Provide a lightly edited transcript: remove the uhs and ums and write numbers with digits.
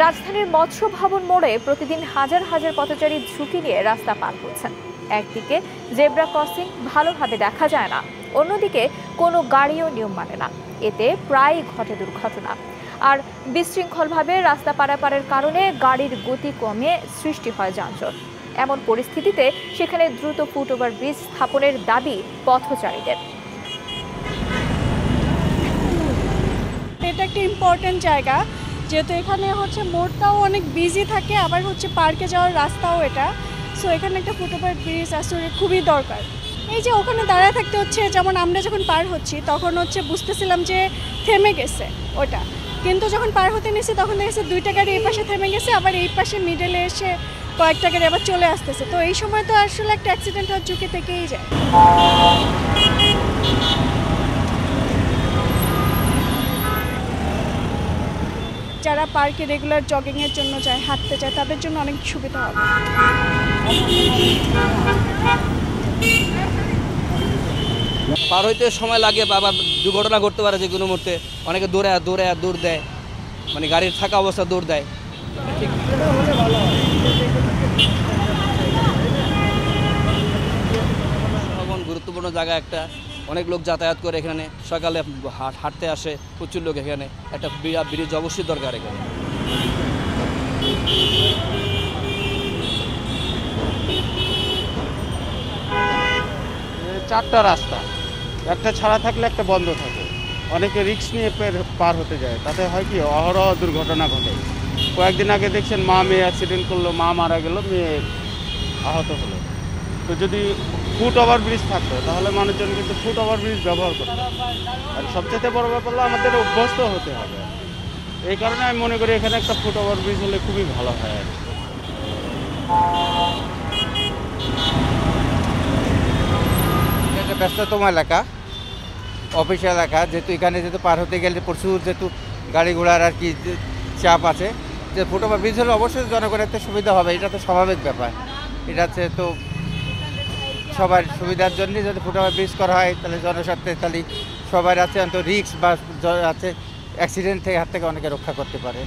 রাজধানীর মৎস্য ভবন মোড়ে প্রতিদিন হাজার হাজার পথচারী ঝুঁকি নিয়ে রাস্তা পার হচ্ছেন। একদিকে জেব্রা ক্রসিং ভালোভাবে দেখা যায় না, অন্যদিকে কোনো গাড়িও নিয়ম মানে না। এতে প্রায়ই ঘটে দুর্ঘটনা। আর বিশৃঙ্খলভাবে রাস্তা পারাপারের কারণে গাড়ির গতি কমে সৃষ্টি হয় যানজট। এমন পরিস্থিতিতে সেখানে দ্রুত ফুটওভার ব্রিজ স্থাপনের দাবি পথচারীদের। এটা একটা ইম্পর্টেন্ট জায়গা, যেহেতু এখানে মোড়টাও অনেক বিজি থাকে, আবার পার্কে যাওয়ার রাস্তাও এটা। সো এখানে একটা ফুটওভার ব্রিজ আসলে খুবই দরকার। এই যে ওখানে দাঁড়ায় থাকতে হচ্ছে, যেমন আমরা যখন পার হচ্ছি তখন বুঝতেছিলাম যে থেমে গেছে ওটা, কিন্তু যখন পার হতে নিয়েছি তখন দেখেছি দুইটা গাড়ি এই পাশে থেমে গেছে, আবার এই পাশে মিডলে এসে কয়েকটা গাড়ি আবার চলে আসতেছে। তো এই সময় তো আসলে একটা অ্যাক্সিডেন্ট হওয়ার ঝুঁকি থেকেই যায়। যারা পার্কে রেগুলার জগিংয়ের জন্য যায়, হাঁটতে চায়, তাদের জন্য অনেক সুবিধা হবে। পার হইতে সময় লাগে, আবার দুর্ঘটনা ঘটতে পারে যে কোনো মুহূর্তে। অনেকে দৌড় দেয়, মানে গাড়ির থাকা অবস্থা দৌড় দেয়। ঠিক গুরুত্বপূর্ণ জায়গা একটা, অনেক লোক যাতায়াত করে এখানে, সকালে হাঁটতে আসে প্রচুর লোক। এখানে একটা ব্রিজ অবশ্যই দরকার এখানে। চারটা রাস্তা, একটা ছাড়া থাকলে একটা বন্ধ থাকে, অনেকে রিস্ক নিয়ে পার হতে যায়, তাতে হয় কি অহরহ দুর্ঘটনা ঘটে। কয়েকদিন আগে দেখছেন মা মেয়ে অ্যাক্সিডেন্ট করলো, মা মারা গেল, মেয়ে আহত হলো। তো যদি ফুট ওভার ব্রিজ থাকতো তাহলে মানুষজন কিন্তু ফুট ওভার ব্রিজ ব্যবহার করতো। আর সবচেয়ে বড় ব্যাপার হলো আমাদের অভ্যস্ত হতে হবে। এই কারণে আমি মনে করি এখানে একটা ফুট ওভার ব্রিজ হলে খুবই ভালো হয় আর কি। এটা ব্যস্ততম এলাকা, অফিস এলাকা, যেহেতু এখানে পার হতে গেলে প্রচুর গাড়ি ঘোড়ার আর কি চাপ আছে। যে ফুট ওভার ব্রিজ হলে অবশ্যই জনগণের তো সুবিধা হবে, এটা তো স্বাভাবিক ব্যাপার। এটা তো সবার সুবিধার জন্য যদি ফুট ওভার ব্রিজ করা হয় তাহলে জনস্বার্থে, তাহলে সবার অন্ত রিস্ক বা অ্যাক্সিডেন্ট থেকে হাত থেকে অনেকে রক্ষা করতে পারে।